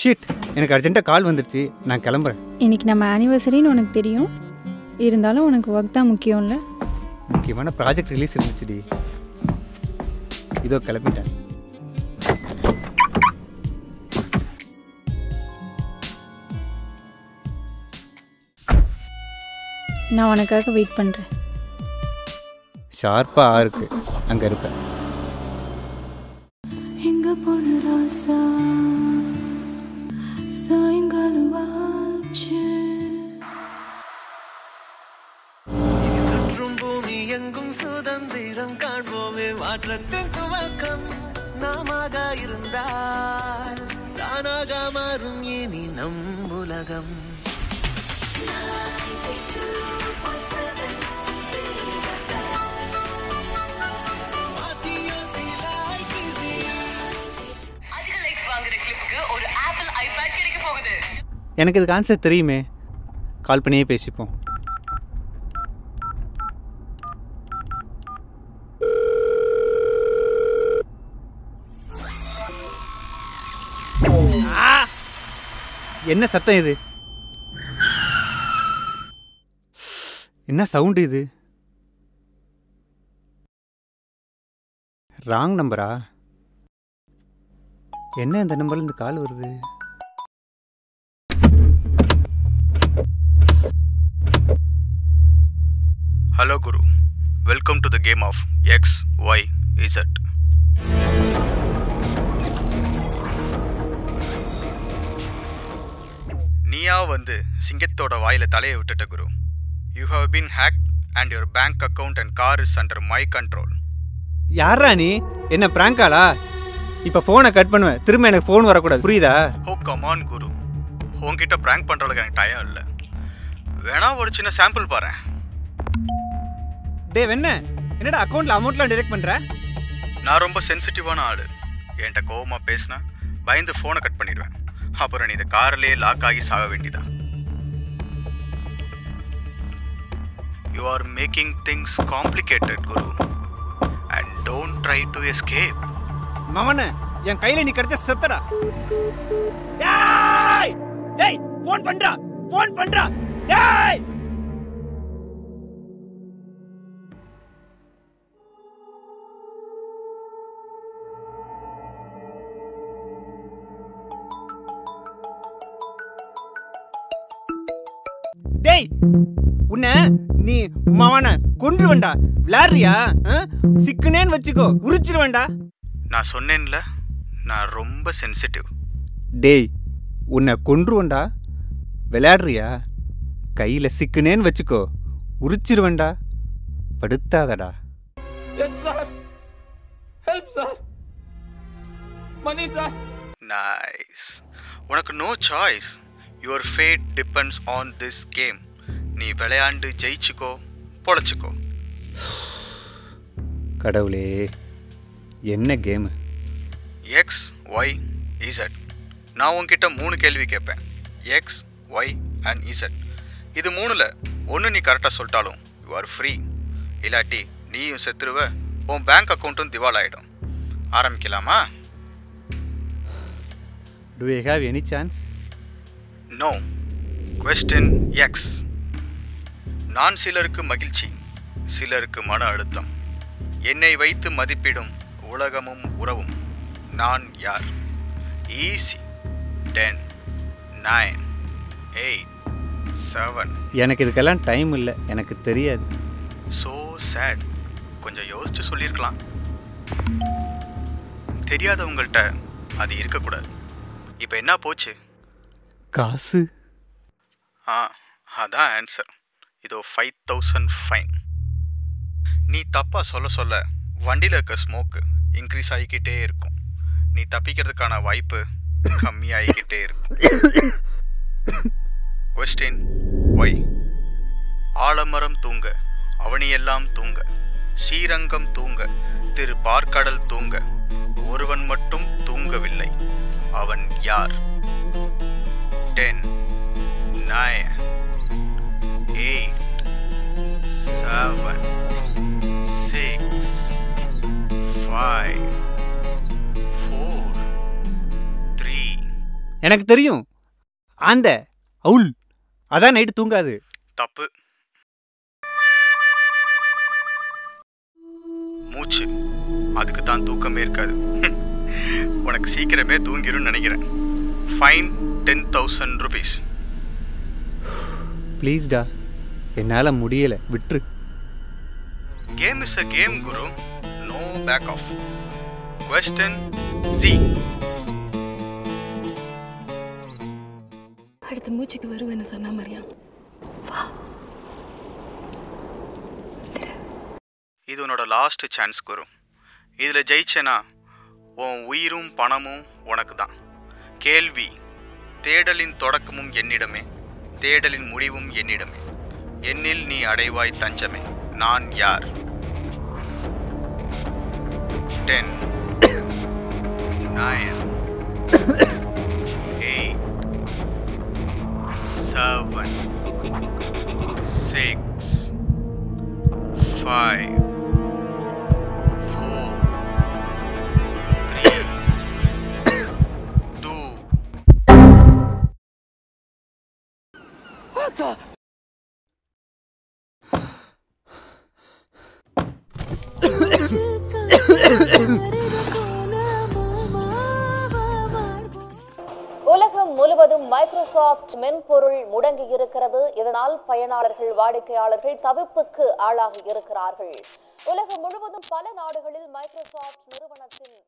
Shit, எனக்கு அர்ஜென்ட்டாக கால் வந்துடுச்சு, நான் கிளம்புறேன். இன்னைக்கு நம்ம ஆனிவர்சரின்னு உனக்கு தெரியும், இருந்தாலும் உனக்கு ஒர்க் தான் முக்கியம்ல. முக்கியமான ப்ராஜெக்ட் ரிலீஸ் இருந்துச்சுடி, இதோ கிளம்பிட்டேன். நான் உனக்காக வெயிட் பண்ணுறேன். ஷார்ப்பாக 6க்கு அங்கே இருப்பேன். எங்க போன ராசா சாயங்காலம் வாச்சு சுற்றும் பூமி எங்கும் சுதந்திரம் காண்போமே, மாற்றத்தின் துவக்கம் நாமாக இருந்தால் தானாக மாறும் இனி நம் உலகம். எனக்கு இதுக்கு ஆன்சர் தெரியுமே, கால் பண்ணியே பேசிப்போம். என்ன சத்தம் இது? என்ன சவுண்டு இது? ராங் நம்பரா? என்ன இந்த நம்பர்லேருந்து கால் வருது? Hello Guru, welcome to the game of X, Y, Z. நீயா வந்து சிங்கத்தோட வாயில தலையை விட்டுட்ட குரு. You have been hacked and your bank account and car is under my control. யாரா நீ? என்ன பிராங்காலா? இப்போ ஃபோனை கட் பண்ணுவேன், திரும்ப எனக்கு ஃபோன் வரக்கூடாது, புரியுதா? Oh come on குரு, உன்கிட்ட பிராங்க் பண்றதுக்கு எனக்கு டயம் இல்லை. வேணா ஒரு சின்ன சாம்பிள் பாரு. டே வெண்ண, என்னடா அக்கௌண்ட்ல அமௌண்ட்லாம் டிரெக்ட் பண்ற? நான் ரொம்ப சென்சிட்டிவான ஆளு. என்கிட்ட கோவமா பேசினா பயந்து ஃபோனை கட் பண்ணிடுவேன். அப்புறம் நீ இந்த கார்லயே லாக் ஆகி சாக வேண்டியதான். You are making things complicated, Guru. And don't try to escape. மவனே, என் கையில நீ கிடைச்ச செத்தடா. டேய்! டேய், ஃபோன் பண்றா. ஃபோன் பண்றா. டேய்! டேய், உன்னை நீ மவன கொன்றுவண்டா. விளையாடுறியா? சிக்குனேன்னு வச்சுக்கோ, உரிச்சிருவேண்டா. நான் சொன்னேன்ல, நான் ரொம்ப சென்சிட்டிவ். டேய், உன்னை கொன்றுவண்டா. விளையாடுறியா? கையில் சிக்குனேன்னு வச்சுக்கோ, உரிச்சிருவேண்டா. படுத்தாதடா. Yes sir, help sir, money sir. Nice. உனக்கு no choice. Your fate depends on this game. நீ விளையாண்டு ஜெயிச்சுக்கோ, பொழைச்சுக்கோ. கடவுளே, என்ன கேமு? X, Y, Z. நான் உன்கிட்ட 3 கேள்வி கேட்பேன். X, Y and Z. இது 3ல் ஒன்று நீ கரெக்டாக சொல்லிட்டாலும் யூ ஆர் ஃப்ரீ. இல்லாட்டி நீயும் செத்துருவ, உன் பேங்க் அக்கௌண்ட்டும் திவால் ஆகிடும். ஆரம்பிக்கலாமா? Do you have any chance? No. Question X. நான் சிலருக்கு மகிழ்ச்சி, சிலருக்கு மன அழுத்தம். என்னை வைத்து மதிப்பிடும் உலகமும் உறவும். நான் யார்? ஈஸி. 10, 9, 8, 7. எனக்கு இதுக்கெல்லாம் டைம் இல்லை, எனக்கு தெரியாது. So sad. கொஞ்சம் யோசிச்சு சொல்லியிருக்கலாம். தெரியாதவங்கள்ட்ட அது இருக்கக்கூடாது. இப்போ என்ன போச்சு? காசு. அதான் ஆன்சர். இதோ 5000 ஃபைன். நீ தப்பாக சொல்ல சொல்ல வண்டியில் இருக்க ஸ்மோக்கு இன்க்ரீஸ் ஆகிக்கிட்டே இருக்கும். நீ தப்பிக்கிறதுக்கான வாய்ப்பு கம்மியாகிக்கிட்டே இருக்கும். Question Y. ஆலமரம் தூங்க, அவனியெல்லாம் தூங்க, ஸ்ரீரங்கம் தூங்க, திரு பார்க்கடல் தூங்க, ஒருவன் மட்டும் தூங்கவில்லை. அவன் யார்? 10, 9, 8, 7, 6, 5, 4, 3, எனக்கு தெரியும். ஆந்த அவுல் அதான் நைட்டு தூங்காது. தப்பு. மூச்சு, அதுக்கு தான் தூக்கமே இருக்காது. உனக்கு சீக்கிரமே தூங்கிரும்னு நினைக்கிறேன். Fine 10,000 rupees. ப்ளீஸ்டா, என்னால் முடியலை, விட்டுரு. Game is a game guru, no back off. Question C. அடுத்த மூச்சுக்கு வருவேன்னு சொன்னா மரியா. இது உன்னோட லாஸ்ட் சான்ஸ் குரு. இதில் ஜெயிச்சேனா உன் உயிரும் பணமும் உனக்கு தான். கேள்வி: தேடலின் தொடக்கமும் என்னிடமே, தேடலின் முடிவும் என்னிடமே, என்னில் நீ அடைவாய் தஞ்சமே, நான் யார்? 10 9 8 7 6 5 4 3 2 உலகம் முழுவதும் மைக்ரோசாஃப்ட் மென்பொருள் முடங்கியிருக்கிறது. இதனால் பயனாளர்கள், வாடிக்கையாளர்கள் தவிப்புக்கு ஆளாகி இருக்கிறார்கள். உலகம் முழுவதும் பல நாடுகளில் மைக்ரோசாஃப்ட் நிறுவனத்தின்